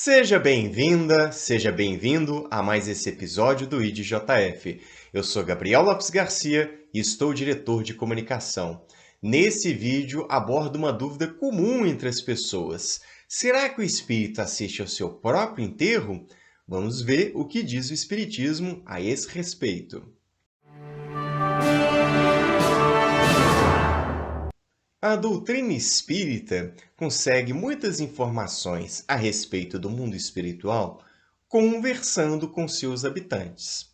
Seja bem-vinda, seja bem-vindo a mais esse episódio do IDJF. Eu sou Gabriel Lopes Garcia e estou diretor de comunicação. Nesse vídeo abordo uma dúvida comum entre as pessoas. Será que o espírito assiste ao seu próprio enterro? Vamos ver o que diz o Espiritismo a esse respeito. A doutrina espírita consegue muitas informações a respeito do mundo espiritual conversando com seus habitantes.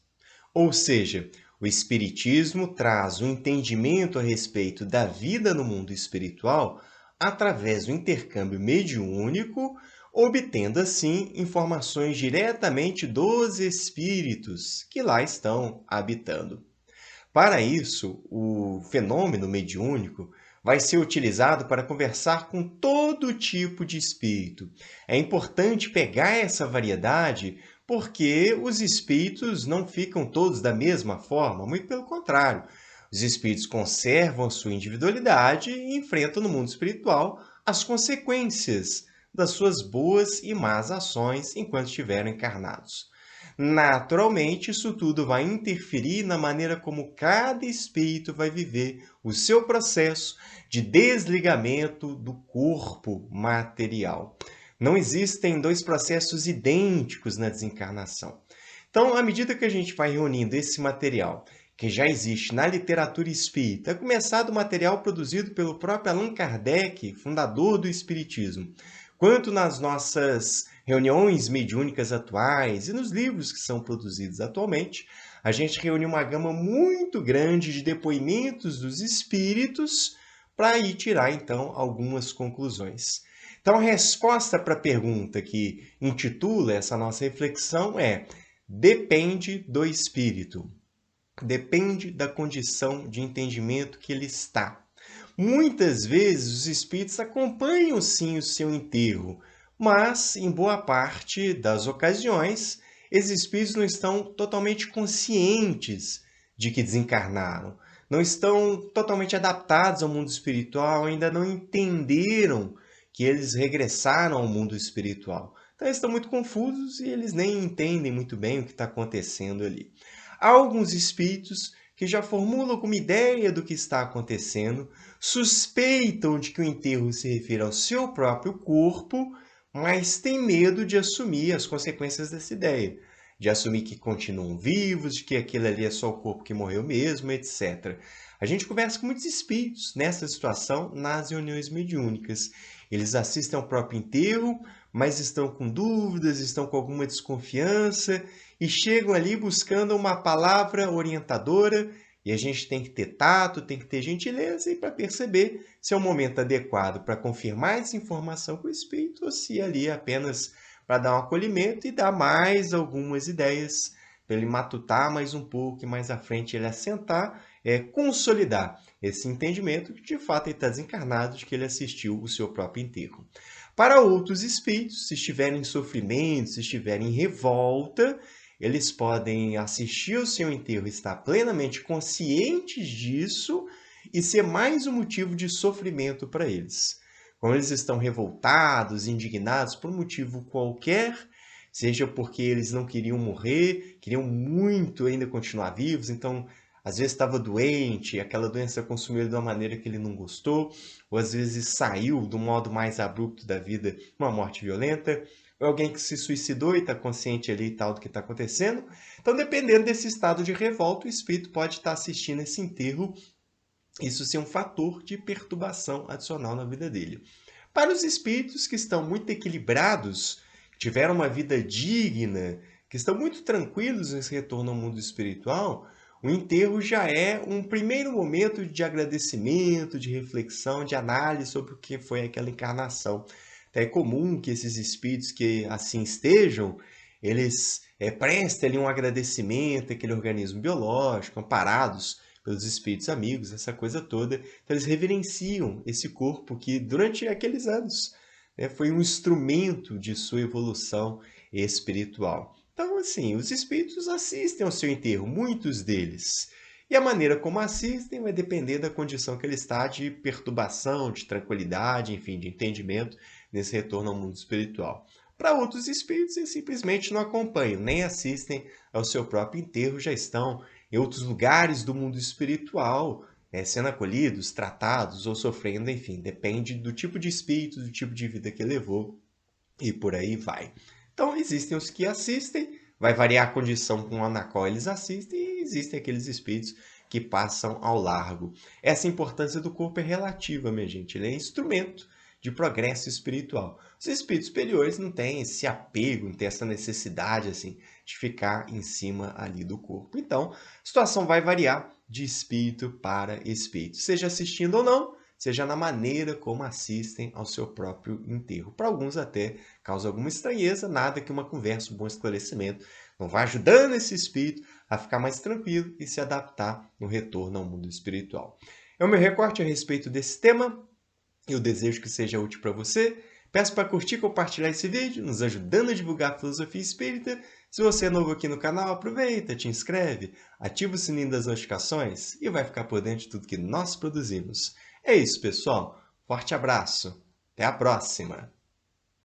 Ou seja, o espiritismo traz um entendimento a respeito da vida no mundo espiritual através do intercâmbio mediúnico, obtendo assim informações diretamente dos espíritos que lá estão habitando. Para isso, o fenômeno mediúnico vai ser utilizado para conversar com todo tipo de espírito. É importante pegar essa variedade porque os espíritos não ficam todos da mesma forma, muito pelo contrário. Os espíritos conservam a sua individualidade e enfrentam no mundo espiritual as consequências das suas boas e más ações enquanto estiveram encarnados. Naturalmente, isso tudo vai interferir na maneira como cada espírito vai viver o seu processo de desligamento do corpo material. Não existem dois processos idênticos na desencarnação. Então, à medida que a gente vai reunindo esse material que já existe na literatura espírita, a começar do material produzido pelo próprio Allan Kardec, fundador do Espiritismo, quanto nas nossas reuniões mediúnicas atuais e nos livros que são produzidos atualmente, a gente reúne uma gama muito grande de depoimentos dos espíritos para ir tirar, então, algumas conclusões. Então, a resposta para a pergunta que intitula essa nossa reflexão é: depende do espírito, depende da condição de entendimento que ele está. Muitas vezes os espíritos acompanham sim o seu enterro, mas em boa parte das ocasiões, esses espíritos não estão totalmente conscientes de que desencarnaram, não estão totalmente adaptados ao mundo espiritual, ainda não entenderam que eles regressaram ao mundo espiritual. Então eles estão muito confusos e eles nem entendem muito bem o que está acontecendo ali. Há alguns espíritos que já formulam alguma ideia do que está acontecendo, suspeitam de que o enterro se refere ao seu próprio corpo, mas têm medo de assumir as consequências dessa ideia, de assumir que continuam vivos, de que aquele ali é só o corpo que morreu mesmo, etc. A gente conversa com muitos espíritos nessa situação nas reuniões mediúnicas. Eles assistem ao próprio enterro, mas estão com dúvidas, estão com alguma desconfiança e chegam ali buscando uma palavra orientadora, e a gente tem que ter tato, tem que ter gentileza e para perceber se é o momento adequado para confirmar essa informação com o espírito ou se ali é apenas para dar um acolhimento e dar mais algumas ideias para ele matutar mais um pouco e mais à frente ele assentar, consolidar esse entendimento que de fato ele está desencarnado, de que ele assistiu o seu próprio enterro. Para outros espíritos, se estiverem em sofrimento, se estiverem em revolta, eles podem assistir ao seu enterro, estar plenamente conscientes disso e ser mais um motivo de sofrimento para eles. Quando eles estão revoltados, indignados por um motivo qualquer, seja porque eles não queriam morrer, queriam muito ainda continuar vivos, então às vezes estava doente, aquela doença consumiu ele de uma maneira que ele não gostou, ou às vezes saiu do modo mais abrupto da vida, uma morte violenta, ou alguém que se suicidou e está consciente ali e tal do que está acontecendo. Então, dependendo desse estado de revolta, o espírito pode estar assistindo esse enterro, isso ser um fator de perturbação adicional na vida dele. Para os espíritos que estão muito equilibrados, que tiveram uma vida digna, que estão muito tranquilos nesse retorno ao mundo espiritual, o enterro já é um primeiro momento de agradecimento, de reflexão, de análise sobre o que foi aquela encarnação. Então, é comum que esses espíritos que assim estejam, eles prestem ali um agradecimento àquele organismo biológico, amparados pelos espíritos amigos, essa coisa toda. Então, eles reverenciam esse corpo que, durante aqueles anos, foi um instrumento de sua evolução espiritual. Então, assim, os espíritos assistem ao seu enterro, muitos deles. E a maneira como assistem vai depender da condição que ele está de perturbação, de tranquilidade, enfim, de entendimento nesse retorno ao mundo espiritual. Para outros espíritos, eles simplesmente não acompanham, nem assistem ao seu próprio enterro, já estão em outros lugares do mundo espiritual, sendo acolhidos, tratados ou sofrendo, enfim, depende do tipo de espírito, do tipo de vida que levou e por aí vai. Então, existem os que assistem, vai variar a condição na qual eles assistem, e existem aqueles espíritos que passam ao largo. Essa importância do corpo é relativa, minha gente, ele é instrumento de progresso espiritual. Os espíritos superiores não têm esse apego, não têm essa necessidade assim de ficar em cima ali do corpo. Então, a situação vai variar de espírito para espírito, seja assistindo ou não, seja na maneira como assistem ao seu próprio enterro. Para alguns até causa alguma estranheza, nada que uma conversa, um bom esclarecimento não vá ajudando esse espírito a ficar mais tranquilo e se adaptar no retorno ao mundo espiritual. É o meu recorte a respeito desse tema. Eu desejo que seja útil para você. Peço para curtir e compartilhar esse vídeo, nos ajudando a divulgar a filosofia espírita. Se você é novo aqui no canal, aproveita, te inscreve, ativa o sininho das notificações e vai ficar por dentro de tudo que nós produzimos. É isso, pessoal. Forte abraço. Até a próxima.